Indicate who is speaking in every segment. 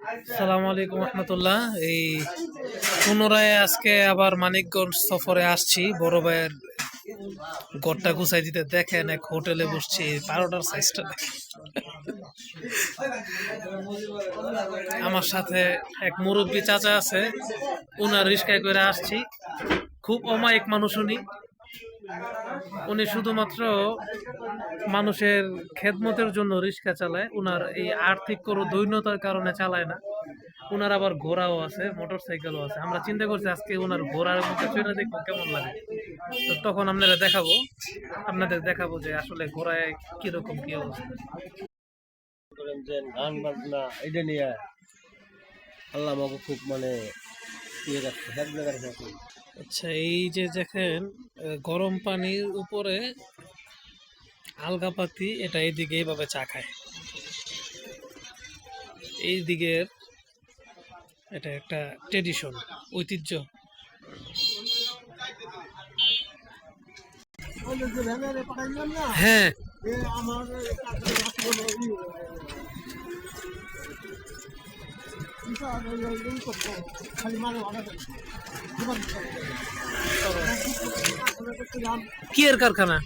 Speaker 1: আসসালামু আলাইকুম রহমতুল্লাহ। এই পুনরায় আজকে আবার মানিকগঞ্জ সফরে আসছি বড় ভাইয়ের ঘরটা গুছাই দিতে। দেখেন এক হোটেলে বসছি, 12টার সাইজটা আমার সাথে এক মুরব্বী চাচা আছে, উনার রিস্কায় করে আসছি। খুব অমায়িক মানুষ উনি। উনি শুধুমাত্র মানুষের খেদমতের জন্য রিক্সা চালায়, উনার এই আর্থিক কোনো দৈন্যতার কারণে চালায় না। উনার আবার ঘোড়াও আছে, মোটর সাইকেলও আছে। আমরা চিন্তা করছি আজকে উনার ঘোড়ার মধ্যে চড়ে দেখবো কেমন লাগে। তো তখন আপনাদের দেখাবো যে আসলে ঘোড়ায় কিরকম কি অবস্থা।
Speaker 2: যে গান বাজনা এটা নিয়ে আল্লাহ আমাকে খুব ইয়ে রাখছে, এক জায়গায় রাখছে।
Speaker 1: আচ্ছা, এই যে দেখেন গরম পানির উপরে আলগাপাতি, এটা এইদিকে এইভাবে চা খায়। এই দিকের এটা একটা ট্রেডিশন, ঐতিহ্য। হ্যাঁ, কি এর কারখানা?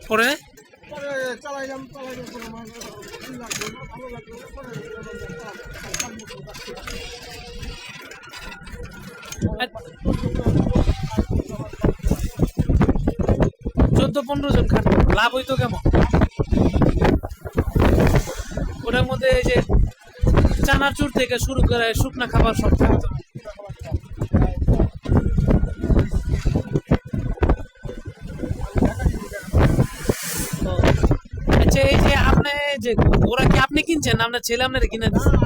Speaker 1: পরে
Speaker 3: চালাইলাম
Speaker 1: চোদ্দ 15 জন খাট, লাভ হইতো কেমন? ওটার মধ্যে এই যে চানাচুর থেকে শুরু করে শুকনা খাবার সব থাকতো। আচ্ছা, এই যে আপনি যে ওরা কি আপনি কিনছেন, আপনার ছেলে আপনার কিনে দিচ্ছে?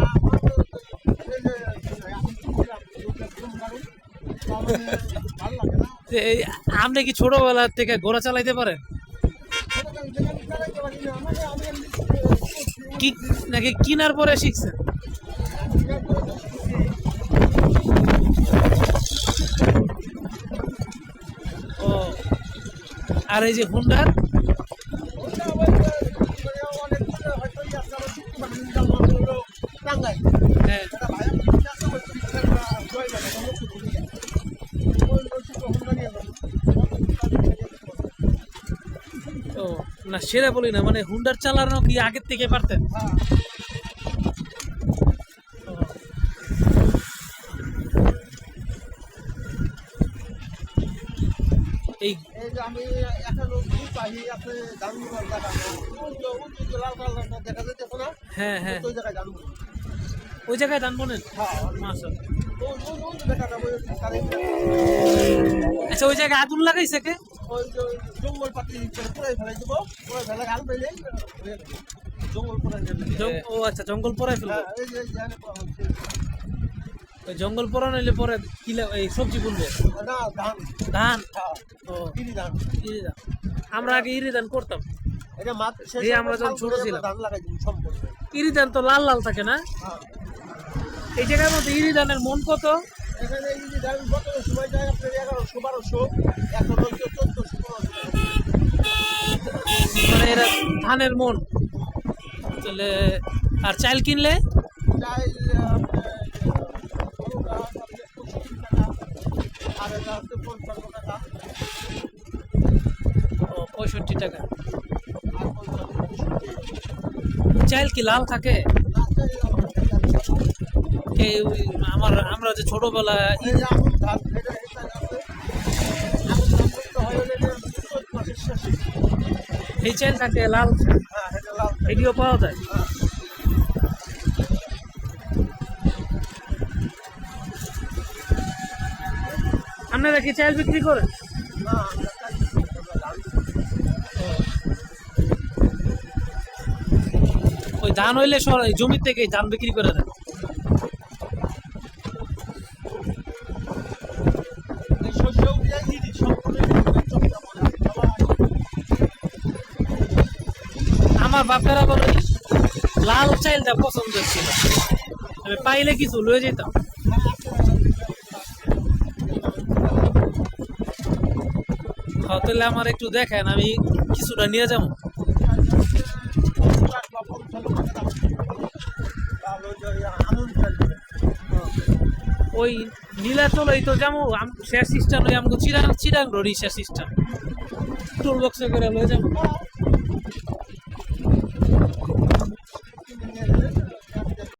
Speaker 1: আপনি কি ছোটবেলা থেকে ঘোড়া চালাইতে পারেন কি, নাকি কিনার পরে শিখছেন? ও, আর এই যে হুন্ডার হ্যাঁ, ও না, সেটা বলি না, মানে হুন্ডার চালানো কি আগের থেকে পারতেন? এই
Speaker 3: আমি একটা লোক পাহি আপনি দামি দেখা যেতেছে না।
Speaker 1: হ্যাঁ হ্যাঁ,
Speaker 3: ওই জায়গায় দামি
Speaker 1: ওই জায়গায় ধান বোনেন? আচ্ছা, ওই জায়গায় আগুন লাগাইছে কে?
Speaker 3: ওই জঙ্গল পাতি পুরাই ফেলাই দেবো, পুরাই ফেলে গান পেলে জঙ্গল পুরাই
Speaker 1: ও আচ্ছা, জঙ্গল পরাই ফেলবো।
Speaker 3: এই যে
Speaker 1: ওই জঙ্গল পরানো হইলে পরে কি এই সবজি বুনবো?
Speaker 3: না ধান
Speaker 1: ধান। ও,
Speaker 3: কিরি ধান।
Speaker 1: ইরি ধান। আমরা আগে ইরি ধান করতাম।
Speaker 3: এটা মাত
Speaker 1: এই আমরা যখন ছোট ছিলাম
Speaker 3: ধান লাগাই দিই সম্পূর্ণ।
Speaker 1: ইরি ধান তো লাল লাল থাকে না? এই জায়গার মধ্যে ইরি ধানের মন কত?
Speaker 3: এখানে এই যে ধান কত সময় যায় আপনার 1100 1200, এখন হচ্ছে 1400
Speaker 1: মানে এরা ধানের মন। তাহলে আর চাল কিনলে?
Speaker 3: চাইল আর এটা হচ্ছে 55 টাকা।
Speaker 1: ও, 65 টাকা।
Speaker 3: আর 55
Speaker 1: চাল কি লাল থাকে? এই ওই আমরা যে ছোটবেলা
Speaker 3: এই যে আগুন ধান এটা আছে আগুন ধান করতে হয় হলে চৈত মাসের শেষে।
Speaker 1: এই চাল থাকে লাল,
Speaker 3: হ্যাঁ এটা লাল
Speaker 1: এটিও পাওয়া যায়। আপনারা কি চাল বিক্রি করেন?
Speaker 3: না আমরা
Speaker 1: ওই ধান হইলে জমি থেকে ধান বিক্রি করে দেন।
Speaker 3: এই শস্য উঠিয়ে দিই সম্পূর্ণ
Speaker 1: আমার বাপের আবার ওই লাল চাইলটা পছন্দ ছিল, আমি পাইলে কিছু লয়ে যেতাম। তো তাহলে আমার একটু দেখেন, আমি কিছুটা নিয়ে যাবো। ওই নীলাচলই তো যাবো, শেষ সিস্টেম ওই আমাকে চিরাং চিরাং রোডই শেষ সিস্টেম, টুল বক্সে করে লয়ে যাবো।